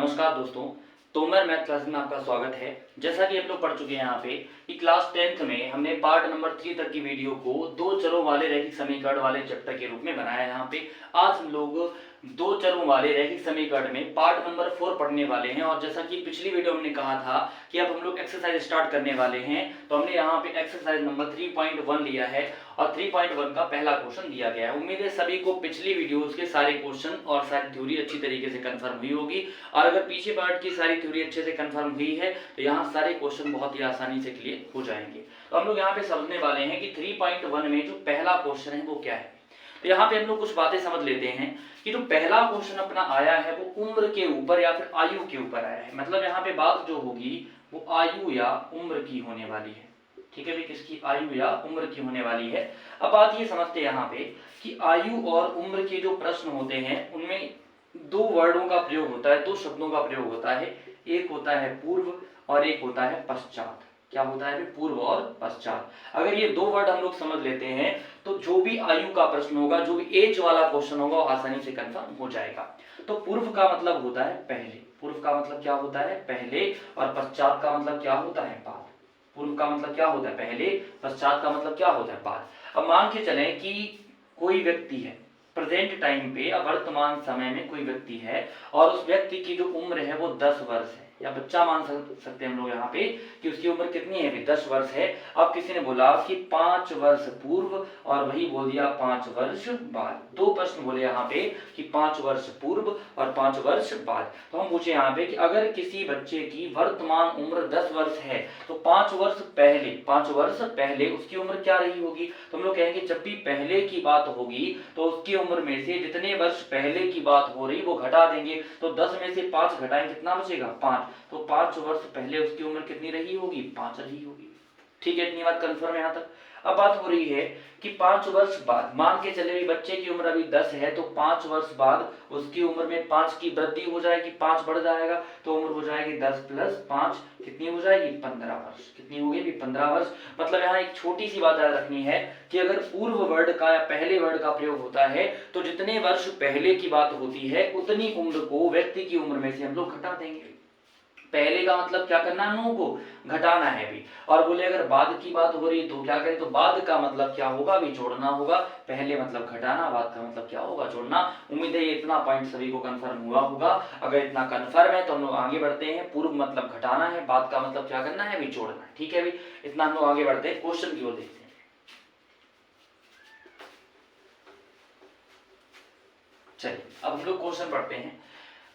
नमस्कार दोस्तों, Tomar math class में आपका स्वागत है। जैसा कि हम लोग पढ़ चुके हैं यहाँ पे कि क्लास 10th में हमने पार्ट नंबर 3 तक की वीडियो को दो चरों वाले रैखिक समीकरण वाले चैप्टर के रूप में बनाया है। यहाँ पे आज हम लोग दो चरों वाले रैखिक समीकरण में पार्ट नंबर 4 पढ़ने वाले हैं। और जैसा कि पिछली वीडियो हमने कहा था कि अब हम लोग एक्सरसाइज स्टार्ट करने वाले हैं, तो हमने यहाँ पे एक्सरसाइज नंबर 3.1 लिया है और 3.1 का पहला क्वेश्चन दिया गया है। उम्मीद है सभी को पिछली वीडियोस के सारे क्वेश्चन और सारी थ्योरी अच्छी तरीके से कंफर्म हुई होगी। और अगर पीछे पार्ट की सारी थ्योरी अच्छे से कंफर्म हुई है तो यहाँ सारे क्वेश्चन बहुत ही आसानी से क्लियर हो जाएंगे। तो हम लोग यहाँ पे समझने वाले हैं कि 3.1 में जो पहला क्वेश्चन है वो क्या है। तो यहाँ पे हम लोग कुछ बातें समझ लेते हैं कि जो पहला क्वेश्चन अपना आया है वो उम्र के ऊपर या फिर आयु के ऊपर आया है। मतलब यहाँ पे बात जो होगी वो आयु या उम्र की होने वाली है। ठीक है भाई, किसकी? आयु या उम्र की होने वाली है। अब बात ये समझते हैं यहाँ पे कि आयु और उम्र के जो प्रश्न होते हैं उनमें दो वर्डों का प्रयोग होता है, दो शब्दों का प्रयोग होता है। एक होता है पूर्व और एक होता है पश्चात। क्या होता है? पूर्व और पश्चात। अगर ये दो वर्ड हम लोग समझ लेते हैं तो जो भी आयु का प्रश्न होगा, जो भी एज वाला क्वेश्चन होगा, वो आसानी से कंफर्म हो जाएगा। तो पूर्व का मतलब होता है पहले, पूर्व का मतलब क्या होता है? पहले। और पश्चात का मतलब क्या होता है? बाद। पूर्व का मतलब क्या होता है? पहले। पश्चात का मतलब क्या होता है? बाद। अब मान के चलें कि कोई व्यक्ति है प्रेजेंट टाइम पे, अब वर्तमान समय में कोई व्यक्ति है और उस व्यक्ति की जो उम्र है वो 10 वर्ष है, या बच्चा मान सकते हैं हम लोग यहाँ पे कि उसकी उम्र कितनी है? भी 10 वर्ष है। अब किसी ने बोला कि 5 वर्ष पूर्व और वही बोल दिया 5 वर्ष बाद। दो प्रश्न बोले यहाँ पे कि 5 वर्ष पूर्व और 5 वर्ष बाद। तो हम पूछे यहाँ पे कि अगर किसी बच्चे की वर्तमान उम्र 10 वर्ष है तो 5 वर्ष पहले उसकी उम्र क्या रही होगी? तो हम लोग कहेंगे जब भी पहले की बात होगी तो उसकी उम्र में से जितने वर्ष पहले की बात हो रही वो घटा देंगे। तो 10 में से 5 घटाएं, कितना बचेगा? 5। तो 5 वर्ष पहले उसकी उम्र कितनी रही होगी? 5 रही होगी। ठीक है, इतनी बात कंफर्म है यहाँ तक। अब बात हो रही है कि 5 वर्ष बाद, मान के चले बच्चे की उम्र अभी 10 है तो 5 वर्ष बाद उसकी उम्र में 5 की वृद्धि हो जाएगी, 5 बढ़ जाएगा तो उम्र हो जाएगी 10 + 5, कितनी हो जाएगी? 15 वर्ष। कितनी होगी? 15 वर्ष। मतलब यहाँ एक छोटी सी बात याद रखनी है कि अगर पूर्व वर्ड का या पहले वर्ड का प्रयोग होता है तो जितने वर्ष पहले की बात होती है उतनी उम्र को व्यक्ति की उम्र में से हम लोग घटा देंगे। पहले का मतलब क्या करना है? नो को घटाना है भी। और बोले अगर बाद की बात हो रही तो क्या करें? तो बाद का मतलब क्या होगा? भी जोड़ना होगा। पहले मतलब घटाना, बाद का मतलब क्या होगा? जोड़ना। उम्मीद है इतना पॉइंट सभी को कंफर्म हुआ होगा। अगर इतना कंफर्म है तो हम लोग आगे बढ़ते हैं। पूर्व मतलब घटाना है, बाद का मतलब क्या करना है? भी जोड़ना है। ठीक है भाई, इतना हम लोग आगे बढ़ते हैं, क्वेश्चन की ओर देखते हैं। चलिए अब हम लोग क्वेश्चन पढ़ते हैं।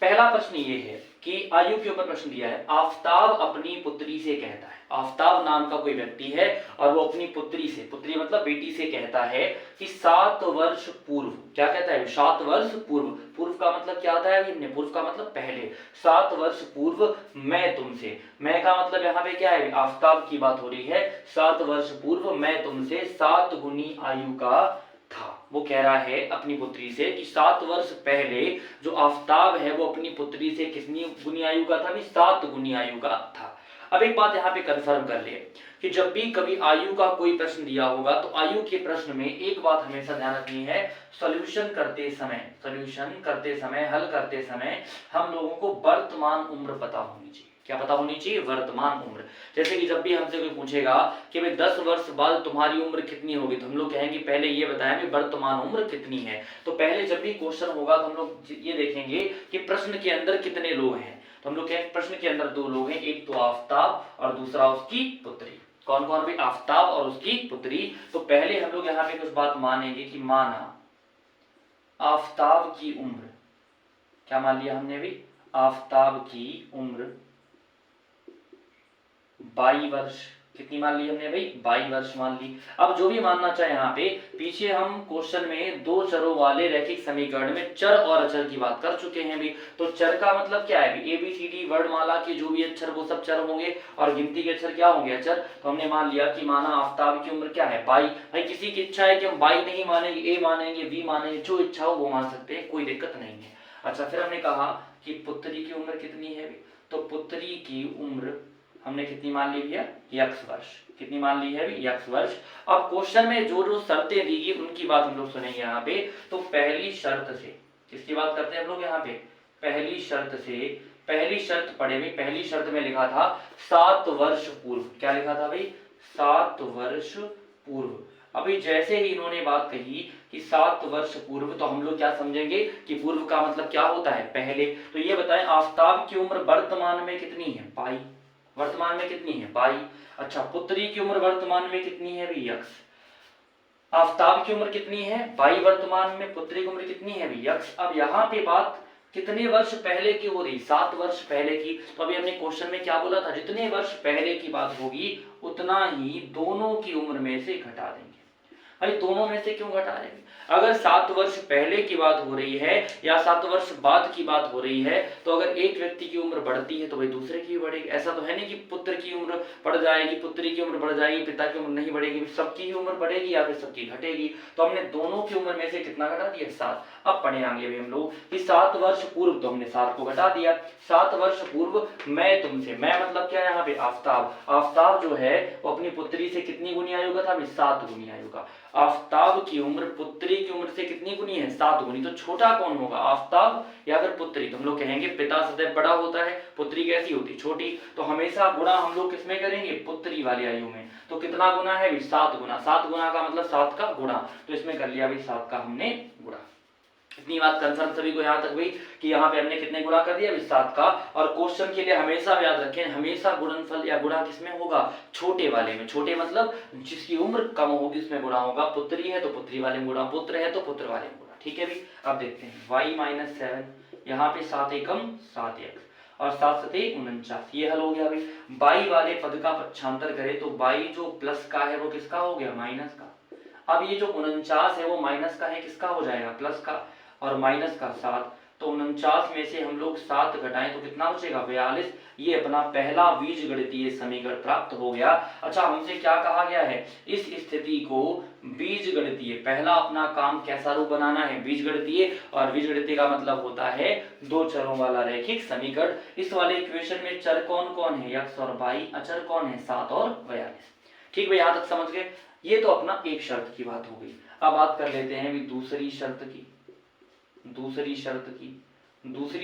पहला प्रश्न ये है कि आयु के ऊपर प्रश्न दिया है। आफ्ताब अपनी पुत्री से कहता है, आफ्ताब नाम का कोई व्यक्ति है और वो अपनी पुत्री से, पुत्री मतलब बेटी से कहता है कि 7 वर्ष पूर्व, क्या कहता है? 7 वर्ष पूर्व। पूर्व का मतलब क्या आता है? पूर्व का मतलब पहले। 7 वर्ष पूर्व मैं तुमसे, मैं का मतलब यहाँ पे क्या है? आफ्ताब की बात हो रही है। 7 वर्ष पूर्व मैं तुमसे 7 गुनी आयु का था। वो कह रहा है अपनी पुत्री से कि 7 वर्ष पहले जो आफ्ताब है वो अपनी पुत्री से कितनी गुनी आयु का था? भी 7 गुनी आयु का था। अब एक बात यहाँ पे कंफर्म कर ले कि जब भी कभी आयु का कोई प्रश्न दिया होगा तो आयु के प्रश्न में एक बात हमेशा ध्यान रखनी है, सॉल्यूशन करते समय, हल करते समय हम लोगों को वर्तमान उम्र पता होनी चाहिए। क्या पता होनी चाहिए? वर्तमान उम्र। जैसे कि जब भी हमसे कोई पूछेगा कि भाई 10 वर्ष बाद तुम्हारी उम्र कितनी होगी, तो हम लोग कहेंगे पहले ये बताएं कि वर्तमान उम्र कितनी है। तो पहले जब भी क्वेश्चन होगा तो हम लोग ये देखेंगे कि प्रश्न के अंदर कितने लोग हैं। तो हम लोग कहेंगे प्रश्न के अंदर 2 लोग हैं, एक तो आफ्ताब और दूसरा उसकी पुत्री। कौन कौन? भी आफ्ताब और उसकी पुत्री। तो पहले हम लोग यहाँ पे कुछ बात मानेंगे कि माना आफ्ताब की उम्र, क्या मान लिया हमने? भी आफ्ताब की उम्र 22 वर्ष। कितनी मान ली हमने भाई? 22 वर्ष मान ली। अब जो भी मानना चाहे यहाँ पे, पीछे हम क्वेश्चन में दो चरों वाले रैखिक समीकरण में चर और अचर की बात कर चुके हैं भी। तो चर का मतलब क्या है? भी ABCD वर्णमाला के जो भी अक्षर वो सब चर होंगे और गिनती के अक्षर क्या होंगे? अचर। तो हमने मान लिया कि माना आफ्ताब की उम्र क्या है? 22। भाई किसी की इच्छा है कि हम 22 नहीं मानेंगे, A मानेंगे, B मानेंगे, जो इच्छा हो वो मान सकते हैं, कोई दिक्कत नहीं है। अच्छा, फिर हमने कहा कि पुत्री की उम्र कितनी है? तो पुत्री की उम्र हमने कितनी मान ली भैया? x वर्ष। कितनी मान ली है? x वर्ष। अब क्वेश्चन में जो जो शर्तें दी गई उनकी बात हम लोग सुनेंगे यहाँ पे। तो पहली शर्त से, किसकी बात करते हैं हम लोग यहाँ पे? पहली शर्त से पहली शर्त पढ़े भाई, पहली शर्त में लिखा था 7 वर्ष पूर्व, क्या लिखा था भाई 7 वर्ष पूर्व। अभी जैसे ही इन्होंने बात कही कि 7 वर्ष पूर्व, तो हम लोग क्या समझेंगे कि पूर्व का मतलब क्या होता है पहले। तो ये बताएं आफताब की उम्र वर्तमान में कितनी है पाई, वर्तमान में कितनी है पाई। अच्छा पुत्री की उम्र वर्तमान में कितनी है भाई यक्स। आफताब की उम्र कितनी है पाई वर्तमान में, पुत्री की उम्र कितनी है भाई यक्स। अब यहाँ पे बात कितने वर्ष पहले की हो रही 7 वर्ष पहले की। तो अभी हमने क्वेश्चन में क्या बोला था, जितने वर्ष पहले की बात होगी उतना ही दोनों की उम्र में से घटा देंगे। भाई दोनों में से क्यों घटा रहे हैं, अगर 7 वर्ष पहले की बात हो रही है या 7 वर्ष बाद की बात हो रही है, तो अगर एक व्यक्ति की उम्र बढ़ती है तो भाई दूसरे की भी बढ़ेगी। ऐसा तो है नहीं कि पुत्र की उम्र बढ़ जाएगी, पुत्री की उम्र बढ़ जाएगी, पिता की उम्र नहीं बढ़ेगी, सबकी ही उम्र बढ़ेगी या फिर सबकी घटेगी। तो हमने दोनों की उम्र में से कितना घटा दिया 7। अब पढ़े आगे भी हम लोग कि 7 वर्ष पूर्व, तो हमने 7 को घटा दिया। 7 वर्ष पूर्व मैं तुमसे, मैं मतलब क्या यहाँ पे आफताब, आफताब जो है वो अपनी पुत्री से कितनी गुनी आयु का था, 7 गुनी आयु का। आफताब की उम्र पुत्री की उम्र से कितनी गुनी है 7 गुनी। तो छोटा कौन होगा आफताब या फिर पुत्री। तो हम लोग कहेंगे पिता सदैव बड़ा होता है, पुत्री कैसी होती छोटी। तो हमेशा गुणा हम लोग किसमें करेंगे पुत्री वाली आयु में। तो कितना गुना है 7 गुना, 7 गुना का मतलब 7 का गुणा। तो इसमें कर लिया भाई 7 का हमने गुणा। इतनी बात कंफर्म सभी को यहाँ तक हुई कि यहाँ पे हमने कितने गुणा कर दिया 7 का। और क्वेश्चन के लिए हमेशा याद रखें, हमेशा गुणनफल या गुणा किसमें होगा छोटे वाले में। छोटे मतलब जिसकी उम्र कम होगी उसमें गुणा होगा। पुत्री है तो पुत्री वाले में गुणा, पुत्र है तो पुत्र वाले में गुणा। ठीक है भी। अब देखते हैं y - 7, यहाँ पे 7 एकम 7x और 7 सते 49, ये हल हो गया भाई। बाई वाले पद का पक्षांतर करें तो बाई जो प्लस का है वो किसका हो गया माइनस का। अब ये जो 49 है वो माइनस का है, किसका हो जाएगा प्लस का, और माइनस का 7। तो 49 में से हम लोग 7 घटाएं तो कितना बचेगा 42। ये अपना पहला बीजगणितीय समीकरण प्राप्त हो गया। अच्छा हमसे क्या कहा गया है, इस स्थिति को बीजगणितीय, पहला अपना काम कैसा रूप बनाना है बीजगणितीय। और बीजगणितीय का मतलब होता है 2 चरों वाला रैखिक समीकरण। इस वाले इक्वेशन में चर कौन कौन है x और y, अचर कौन है 7 और 42। ठीक भाई यहाँ तक समझ गए। ये तो अपना एक शर्त की बात हो गई। अब बात कर लेते हैं भी दूसरी शर्त की। दूसरी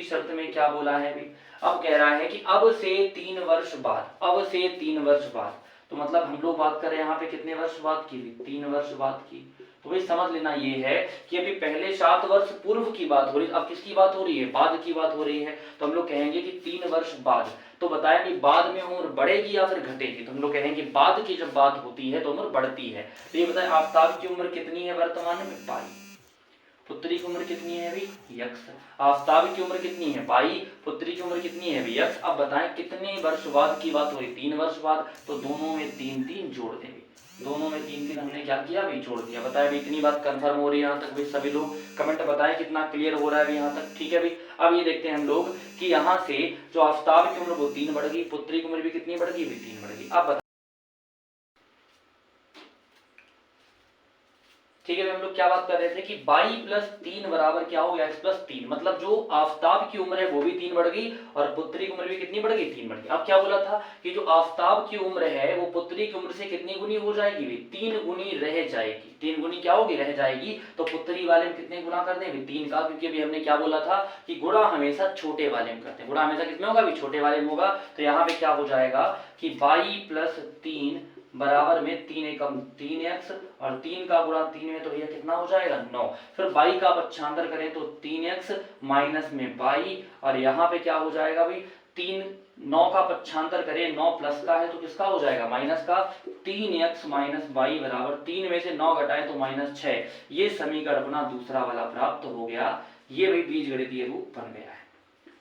शर्त में क्या बोला है भी, अब कह रहा है कि अब से 3 वर्ष बाद, अब से 3 वर्ष बाद। तो मतलब हम लोग बात कर रहे हैं यहाँ पे कितने वर्ष बाद की, 3 वर्ष बाद की। तो भाई समझ लेना ये है कि अभी पहले 7 वर्ष पूर्व की बात हो रही है, अब किसकी बात हो रही है बाद की बात हो रही है। तो हम लोग कहेंगे कि 3 वर्ष बाद। तो बताया कि बाद में उम्र बढ़ेगी या फिर घटेगी। तो हम लोग कहेंगे बाद की जब बात होती है तो उम्र बढ़ती है। तो ये बताए आफताब की उम्र कितनी है वर्तमान में पाई, पुत्री की उम्र कितनी है भाई यक्स। आफताब की उम्र कितनी है पाई, पुत्री की उम्र कितनी है भाई यक्स। अब बताएं कितने वर्ष बाद की बात हो रही 3 वर्ष बाद। तो दोनों में 3 जोड़ देंगे, दोनों में 3 हमने क्या किया भाई जोड़ दिया। बताया भाई इतनी बात कंफर्म हो रही है यहाँ तक भाई, सभी लोग कमेंट बताएं कितना क्लियर हो रहा है भाई यहाँ तक। ठीक है भाई। अब ये देखते हैं हम लोग कि यहाँ से जो आफताब की उम्र वो 3 बढ़ गई, पुत्री की उम्र भी कितनी बढ़ गई भाई 3 बढ़ गई। अब ठीक है हम लोग क्या बात कर रहे थे कि 22+3 बराबर क्या हो गया x+3। मतलब जो आफताब की उम्र है वो भी 3 बढ़ गई और पुत्री की उम्र भी कितनी बढ़ गई 3 बढ़ गई। अब क्या बोला था कि जो आफताब की उम्र है वो पुत्री की उम्र से कितनी गुनी हो जाएगी भाई 3 गुनी रह जाएगी। 3 गुनी क्या होगी रह जाएगी। तो पुत्री वाले में कितने गुना कर दें 3 का, क्योंकि अभी हमने क्या बोला था कि गुणा हमेशा छोटे वाले में करते हैं। गुणा हमेशा किसमें होगा भाई छोटे वाले में होगा। तो यहाँ पे क्या हो जाएगा कि 22+3 बराबर में 3 एकम 3x और 3 का गुणा 3 में तो भैया कितना हो जाएगा 9। फिर 22 का पक्षांतर करें तो 3x माइनस में 22 और यहाँ पे क्या हो जाएगा भाई 3 9 का पक्षांतर करें 9 प्लस का है तो किसका हो जाएगा माइनस का। 3x माइनस 22 बराबर 3 में से 9 घटाएं तो -6। ये समीकरण अपना दूसरा वाला प्राप्त हो गया। ये भाई बीजगणितीय रूप बन गया है।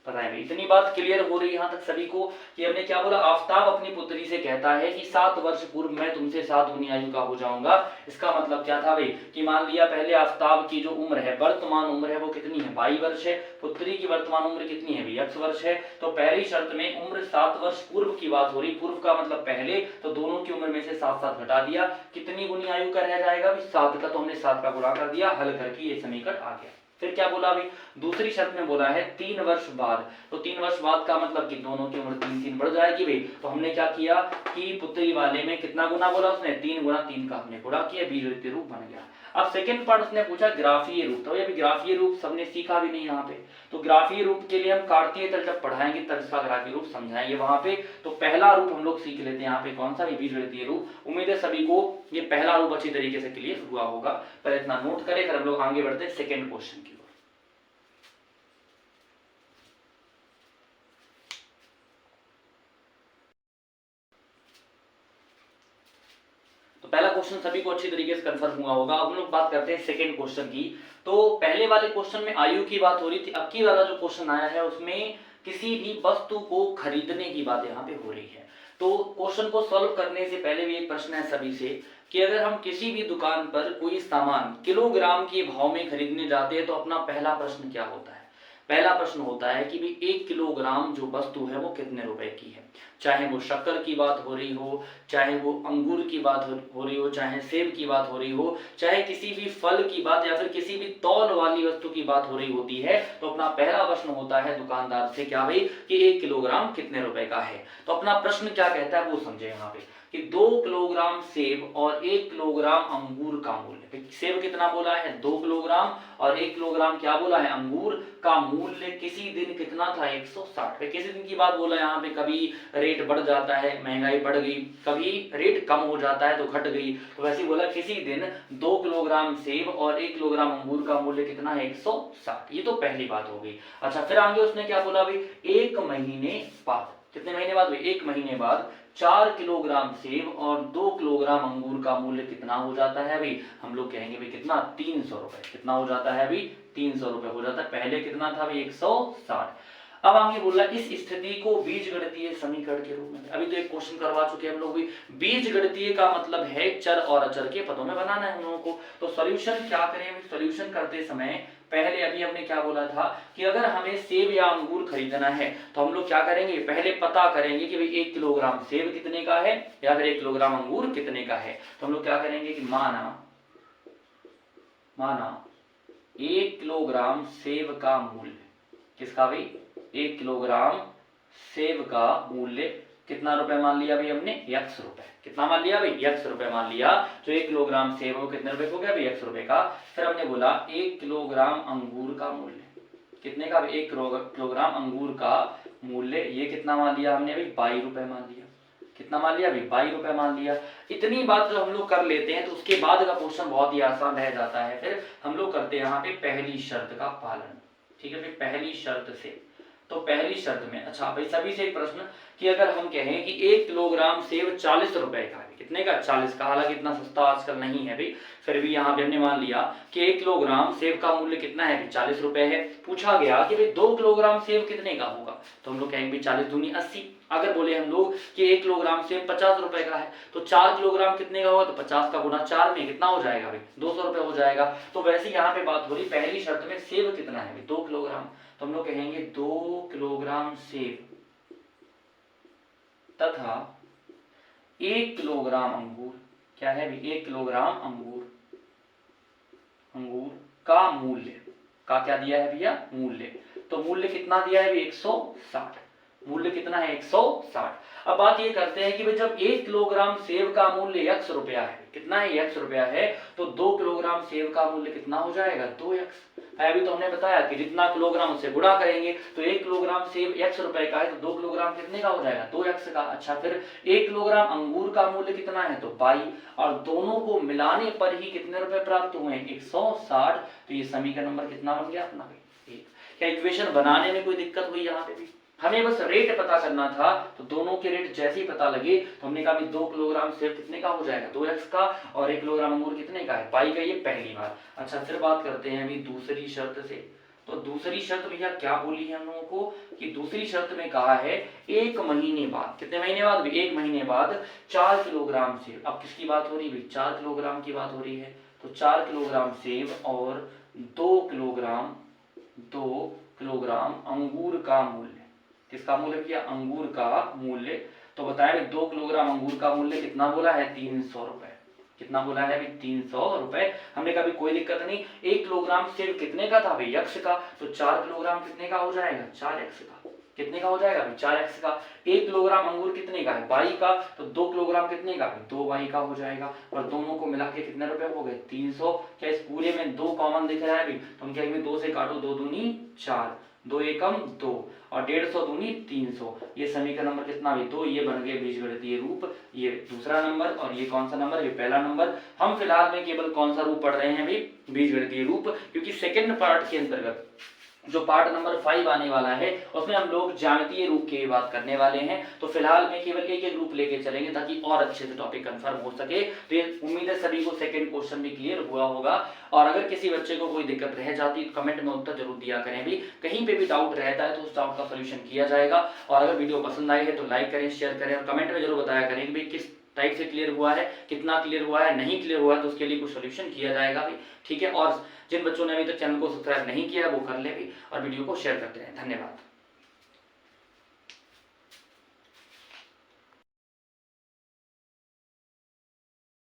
पता है इतनी बात क्लियर हो रही है यहाँ तक सभी को कि हमने क्या बोला आफताब अपनी पुत्री से कहता है कि 7 वर्ष पूर्व मैं तुमसे 7 गुनी आयु का हो जाऊंगा। इसका मतलब क्या था भाई कि मान लिया पहले आफताब की जो उम्र है वर्तमान उम्र है वो कितनी है 22 वर्ष है, पुत्री की वर्तमान उम्र कितनी है भाई x वर्ष है। तो पहली शर्त में उम्र 7 वर्ष पूर्व की बात हो रही, पूर्व का मतलब पहले, तो दोनों की उम्र में से 7 घटा दिया, कितनी गुनी आयु का रह जाएगा भाई 7 का। तो हमने 7 का गुणा कर दिया, हल करके ये समीकरण आ गया। फिर क्या बोला अभी, दूसरी शर्त में बोला है 3 वर्ष बाद, तो 3 वर्ष बाद का मतलब कि दोनों की उम्र 3 बढ़ जाएगी भाई। तो हमने क्या किया कि पुत्री वाले में कितना गुना बोला उसने, 3 गुना 3 का हमने गुणा किया, बीजगणितीय रूप बन गया। अब सेकंड पार्ट उसने पूछा ग्राफीय रूप, तो अभी ग्राफीय रूप सबने सीखा भी नहीं यहाँ पे, तो ग्राफीय रूप के लिए हम कार्तीय तल जब पढ़ाएंगे तब इसका ग्राफीय रूप समझाएंगे वहां पे। तो पहला रूप हम लोग सीख लेते हैं यहाँ पे, कौन सा भी, बीजगणितीय रूप। उम्मीद है सभी को ये पहला रूप अच्छी तरीके से क्लियर हुआ होगा, पहले इतना नोट करें, फिर हम लोग आगे बढ़ते हैं सेकेंड क्वेश्चन की। पहला क्वेश्चन सभी को अच्छी तरीके से कंफर्म हुआ होगा। अब हम लोग बात करते हैं सेकंड क्वेश्चन की। तो पहले वाले क्वेश्चन में आयु की बात हो रही थी, अब की वाला जो क्वेश्चन आया है उसमें किसी भी वस्तु को खरीदने की बात यहाँ पे हो रही है। तो क्वेश्चन को सॉल्व करने से पहले भी एक प्रश्न है सभी से कि अगर हम किसी भी दुकान पर कोई सामान किलोग्राम के भाव में खरीदने जाते हैं तो अपना पहला प्रश्न क्या होता है। पहला प्रश्न होता है कि भाई 1 किलोग्राम जो वस्तु है वो कितने रुपए की है, चाहे वो शक्कर की बात हो रही हो, चाहे वो अंगूर की बात हो रही हो, चाहे सेब की बात हो रही हो, चाहे किसी भी फल की बात या फिर किसी भी तौल वाली वस्तु की बात हो रही होती है, तो अपना पहला प्रश्न होता है दुकानदार से क्या भाई कि 1 किलोग्राम कितने रुपए का है। तो अपना प्रश्न क्या कहता है वो समझे यहाँ पे कि 2 किलोग्राम सेब और 1 किलोग्राम अंगूर का मूल्य, सेब कितना बोला है 2 किलोग्राम और 1 किलोग्राम क्या बोला है अंगूर का मूल्य किसी दिन कितना था 160। किसी दिन की बात बोला यहाँ पे, कभी रेट बढ़ जाता है महंगाई बढ़ गई, कभी रेट कम हो जाता है तो घट गई, तो वैसे बोला किसी दिन 2 किलोग्राम सेब और 1 किलोग्राम अंगूर का मूल्य कितना है 160। ये तो पहली बात हो गई। अच्छा फिर आगे उसने क्या बोला भाई 1 महीने बाद, कितने महीने बाद भाई 1 महीने बाद 4 किलोग्राम सेब और 2 किलोग्राम अंगूर का मूल्य कितना हो जाता है भाई, हम लोग कहेंगे भाई कितना 300 रुपए। कितना हो जाता है भाई 300 रुपए हो जाता है, पहले कितना था भाई 160। अब आगे बोल रहा है इस स्थिति को बीजगणितीय समीकरण के रूप में, अभी तो एक क्वेश्चन करवा चुके हैं हम लोग भी, बीजगणितीय का मतलब है चर और अचर के पदों में बनाना है हम लोगों को। तो सॉल्यूशन क्या करें, सॉल्यूशन करते समय पहले अभी हमने क्या बोला था कि अगर हमें सेब या अंगूर खरीदना है तो हम लोग क्या करेंगे, पहले पता करेंगे कि भाई 1 किलोग्राम सेब कितने का है या फिर 1 किलोग्राम अंगूर कितने का है। तो हम लोग क्या करेंगे कि माना 1 किलोग्राम सेब का मूल्य, किसका भाई 1 किलोग्राम सेब का मूल्य कितना रुपए मान लिया भाई हमने x रुपए, कितना मान लिया भाई x रुपए मान लिया, तो 1 किलोग्राम सेब वो कितने रुपए हो गया भाई x रुपए का। फिर हमने बोला 1 किलोग्राम अंगूर का मूल्य कितने का भाई 1 किलोग्राम अंगूर का मूल्य ये कितना मान लिया हमने भाई 22 रुपए मान लिया, कितना मान लिया भाई 22 रुपए मान लिया। इतनी बात जो हम लोग कर लेते हैं तो उसके बाद का क्वेश्चन बहुत ही आसान रह जाता है। फिर हम लोग करते हैं यहाँ पे पहली शर्त का पालन, ठीक है भाई पहली शर्त से। तो पहली शर्त में अच्छा भाई सभी से एक प्रश्न कि अगर हम कहें कि 1 किलोग्राम सेब 40 रुपए का है, कितने का 40 का, हालांकि इतना सस्ता आजकल नहीं है भाई, फिर भी यहाँ पे हमने मान लिया कि 1 किलोग्राम सेब का मूल्य कितना है 40 रुपए है। पूछा गया कि भाई 2 किलोग्राम सेब कितने का होगा, तो हम लोग कहेंगे 40 दूनी 80। अगर बोले हम लोग कि 1 किलोग्राम सेब 50 रुपए का है तो 4 किलोग्राम कितने का होगा, तो 50 का गुना 4 में कितना हो जाएगा भाई 200 रुपए हो जाएगा। तो वैसे यहाँ पे बात हो रही पहली शर्त में सेब कितना है भाई 2 किलोग्राम, तो हम लोग कहेंगे 2 किलोग्राम सेब तथा 1 किलोग्राम अंगूर, क्या है भाई 1 किलोग्राम अंगूर का मूल्य, का क्या दिया है भैया मूल्य, तो मूल्य कितना दिया है भाई 160, मूल्य कितना है 160। अब बात ये करते हैं कि भाई जब 1 किलोग्राम सेब का मूल्य x रुपया है, कितना है x रुपया है, तो 2 किलोग्राम सेब का मूल्य कितना हो जाएगा 2x। अभी तो हमने बताया कि जितना किलोग्राम से गुणा करेंगे तो 1 किलोग्राम सेब x रुपए का है तो 2 किलोग्राम कितने का हो जाएगा 2x का। अच्छा फिर 1 किलोग्राम अंगूर का मूल्य कितना है तो 22, और दोनों को मिलाने पर ही कितने रुपए प्राप्त हुए 160। तो ये समीकरण नंबर कितना बन गया अपना भाई 1। क्या इक्वेशन बनाने में कोई दिक्कत हुई यहाँ पे भी, हमें बस रेट पता करना था, तो दोनों के रेट जैसे ही पता लगे तो हमने कहा 2 किलोग्राम सेब कितने का हो जाएगा 2x का, और 1 किलोग्राम अंगूर कितने का है 22 का, ये पहली बात। अच्छा फिर बात करते हैं अभी दूसरी शर्त से। तो दूसरी शर्त भैया क्या बोली है हम लोगों को कि दूसरी शर्त में कहा है 1 महीने बाद, कितने महीने बाद 1 महीने बाद 4 किलोग्राम सेब। अब किसकी बात हो रही है 4 किलोग्राम की बात हो रही है, तो 4 किलोग्राम सेब और 2 किलोग्राम अंगूर का मूल्य, किसका मूल्य भैया अंगूर का मूल्य। तो बताया 2 किलोग्राम अंगूर का मूल्य कितना बोला है 300 रुपए, कितना बोला है अभी 300 रुपए। हमने कहा कोई दिक्कत नहीं, 1 किलोग्राम सेब कितने का था भाई, x का, तो 4 किलोग्राम कितने का हो जाएगा, 4x का। कितने का हो जाएगा भाई, 4x का। 1 किलोग्राम अंगूर कितने का है, y का, तो 2 किलोग्राम कितने का है, 2y का हो जाएगा। और दोनों को मिला के कितने रुपए हो गए, 300। क्या इस पूरे में 2 कॉमन दिख रहा है अभी, तो हम कहेंगे 2 से काटो, 2 दूनी 4, 2 एकम 2 और 150 दूनी 300। ये समीकरण नंबर कितना भी 2, ये बन गए बीजगणितीय रूप। ये दूसरा नंबर और ये कौन सा नंबर, ये पहला नंबर। हम फिलहाल में केवल कौन सा रूप पढ़ रहे हैं भाई, बीजगणितीय रूप, क्योंकि सेकंड पार्ट के अंतर्गत जो पार्ट नंबर 5 आने वाला है उसमें हम लोग ज्यामितीय रूप की बात करने वाले हैं। तो फिलहाल में केवल एक एक रूप लेके चलेंगे ताकि और अच्छे से टॉपिक कंफर्म हो सके। तो ये उम्मीद है सभी को सेकंड क्वेश्चन भी क्लियर हुआ होगा। और अगर किसी बच्चे को कोई दिक्कत रह जाती तो कमेंट में उत्तर जरूर दिया करें भी, कहीं पे भी डाउट रहता है तो उस डाउट का सोल्यूशन किया जाएगा। और अगर वीडियो पसंद आई है तो लाइक करें, शेयर करें और कमेंट में जरूर बताया करें कि भाई किस टाइप से क्लियर हुआ है, कितना क्लियर हुआ है, नहीं क्लियर हुआ है तो उसके लिए कुछ सोल्यूशन किया जाएगा भी, ठीक है। और जिन बच्चों ने अभी तक चैनल को सब्सक्राइब नहीं किया वो कर ले भी और वीडियो को शेयर करते रहें। धन्यवाद।